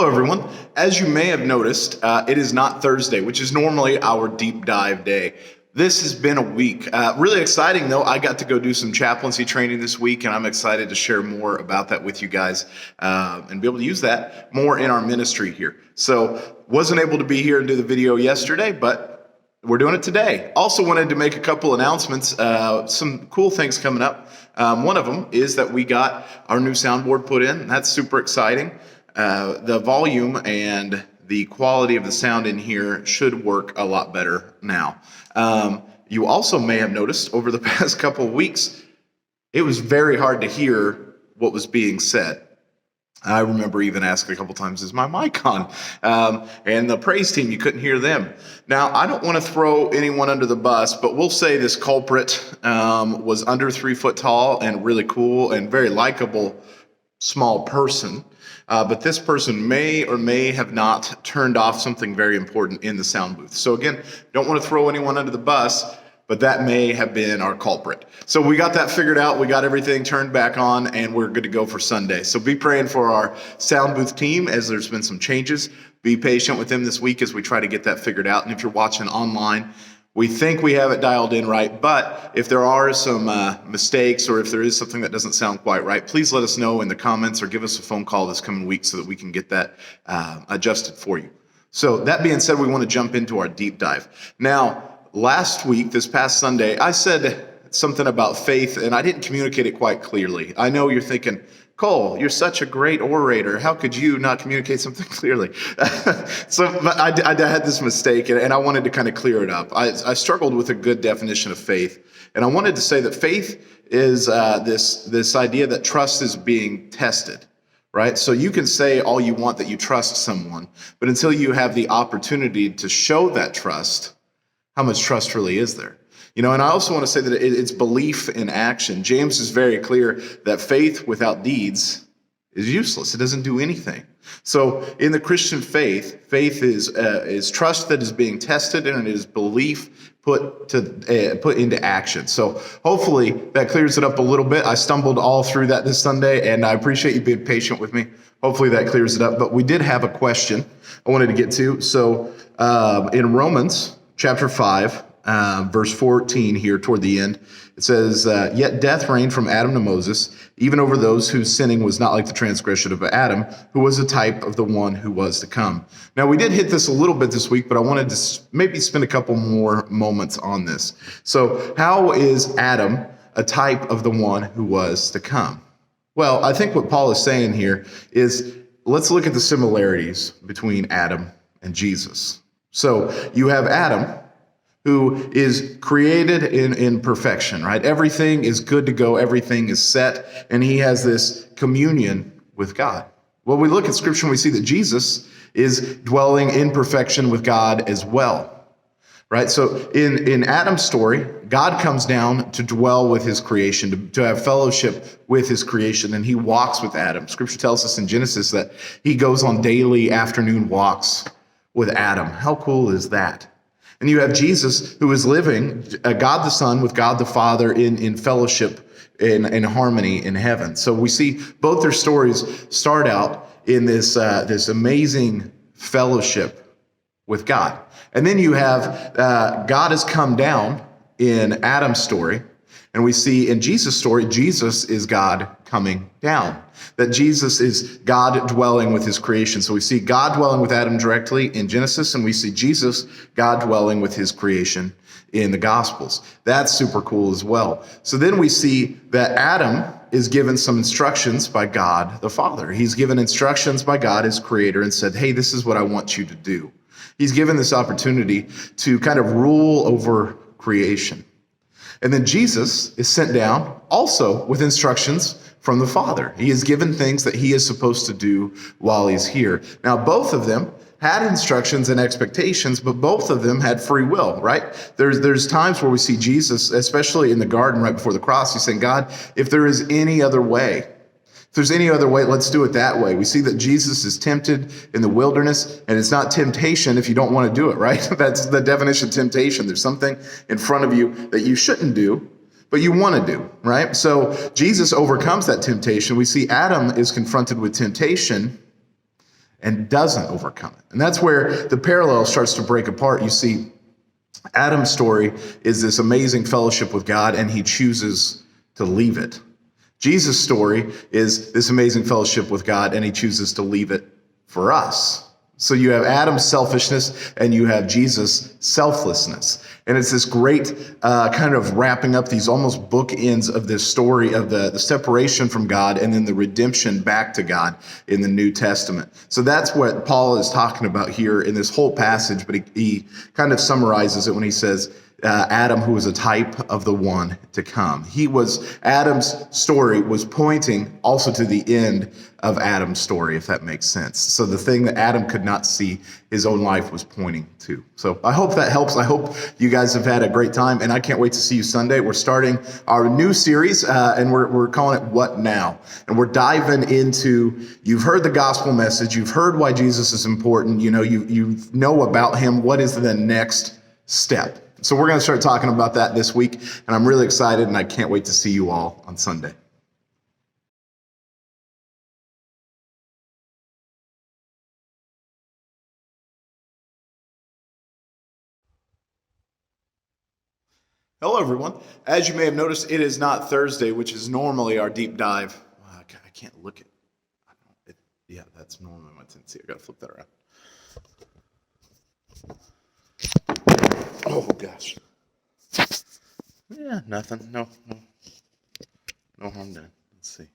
Hello, everyone. As you may have noticed, it is not Thursday, which is normally our deep dive day. This has been a week. Really exciting, though. I got to go do some chaplaincy training this week, and I'm excited to share more about that with you guys and be able to use that more in our ministry here. So, wasn't able to be here and do the video yesterday, but we're doing it today. Also wanted to make a couple announcements, some cool things coming up. One of them is that we got our new soundboard put in. That's super exciting. The volume and the quality of the sound in here should work a lot better now. You also may have noticed over the past couple of weeks, it was very hard to hear what was being said. I remember even asking a couple times, is my mic on? And the praise team, you couldn't hear them. Now, I don't want to throw anyone under the bus, but we'll say this culprit was under 3 foot tall and really cool and very likable small person. But this person may or may have not turned off something very important in the sound booth. So again, don't want to throw anyone under the bus, but that may have been our culprit. So we got that figured out. We got everything turned back on, and we're good to go for Sunday. So be praying for our sound booth team as there's been some changes. Be patient with them this week as we try to get that figured out. And if you're watching online, we think we have it dialed in right, but if there are some mistakes or if there is something that doesn't sound quite right, please let us know in the comments or give us a phone call this coming week so that we can get that adjusted for you. So that being said, we want to jump into our deep dive. Now, last week, this past Sunday, I said something about faith and I didn't communicate it quite clearly. I know you're thinking, Cole, you're such a great orator. How could you not communicate something clearly? But I had this mistake, and I wanted to kind of clear it up. I struggled with a good definition of faith, and I wanted to say that faith is this idea that trust is being tested, right? So you can say all you want that you trust someone, but until you have the opportunity to show that trust, how much trust really is there? You know, and I also want to say that it's belief in action. James is very clear that faith without deeds is useless. It doesn't do anything. So in the Christian faith, faith is trust that is being tested, and it is belief put into action. So hopefully that clears it up a little bit. I stumbled all through that this Sunday, and I appreciate you being patient with me. Hopefully that clears it up. But we did have a question I wanted to get to. So in Romans chapter 5, verse 14 here toward the end, it says, yet death reigned from Adam to Moses, even over those whose sinning was not like the transgression of Adam, who was a type of the one who was to come. Now, we did hit this a little bit this week, but I wanted to maybe spend a couple more moments on this. So how is Adam a type of the one who was to come? Well, I think what Paul is saying here is, let's look at the similarities between Adam and Jesus. So you have Adam, who is created in perfection, right? Everything is good to go. Everything is set. And he has this communion with God. Well, we look at Scripture and we see that Jesus is dwelling in perfection with God as well, right? So in Adam's story, God comes down to dwell with his creation, to have fellowship with his creation, and he walks with Adam. Scripture tells us in Genesis that he goes on daily afternoon walks with Adam. How cool is that? And you have Jesus, who is living, God the Son with God the Father in fellowship, in harmony in heaven. So we see both their stories start out in this amazing fellowship with God. And then you have God has come down in Adam's story. And we see in Jesus' story, Jesus is God coming down. That Jesus is God dwelling with his creation. So we see God dwelling with Adam directly in Genesis, and we see Jesus, God dwelling with his creation in the Gospels. That's super cool as well. So then we see that Adam is given some instructions by God the Father. He's given instructions by God, his creator, and said, hey, this is what I want you to do. He's given this opportunity to kind of rule over creation. And then Jesus is sent down also with instructions from the Father. He is given things that he is supposed to do while he's here. Now, both of them had instructions and expectations, but both of them had free will, right? There's times where we see Jesus, especially in the garden right before the cross, he's saying, God, if there is any other way, if there's any other way, let's do it that way. We see that Jesus is tempted in the wilderness, and it's not temptation if you don't want to do it, right? That's the definition of temptation. There's something in front of you that you shouldn't do, but you want to do, right? So Jesus overcomes that temptation. We see Adam is confronted with temptation, and doesn't overcome it. And that's where the parallel starts to break apart. You see, Adam's story is this amazing fellowship with God, and he chooses to leave it. Jesus' story is this amazing fellowship with God, and he chooses to leave it for us. So you have Adam's selfishness and you have Jesus' selflessness. And it's this great kind of wrapping up these almost bookends of this story of the separation from God and then the redemption back to God in the New Testament. So that's what Paul is talking about here in this whole passage, but he kind of summarizes it when he says, Adam, who was a type of the one to come. Adam's story was pointing also to the end of Adam's story, if that makes sense. So the thing that Adam could not see, his own life was pointing to. So I hope that helps. I hope you guys have had a great time, and I can't wait to see you Sunday. We're starting our new series, and we're calling it What Now? And we're diving into, you've heard the gospel message, you've heard why Jesus is important, you know about him. What is the next step? So we're going to start talking about that this week, and I'm really excited, and I can't wait to see you all on Sunday. Hello, everyone. As you may have noticed, it is not Thursday, which is normally our deep dive. I can't look at it. Yeah, that's normally my tendency. I got to flip that around. Oh, gosh. Yeah, nothing. No harm done. Let's see.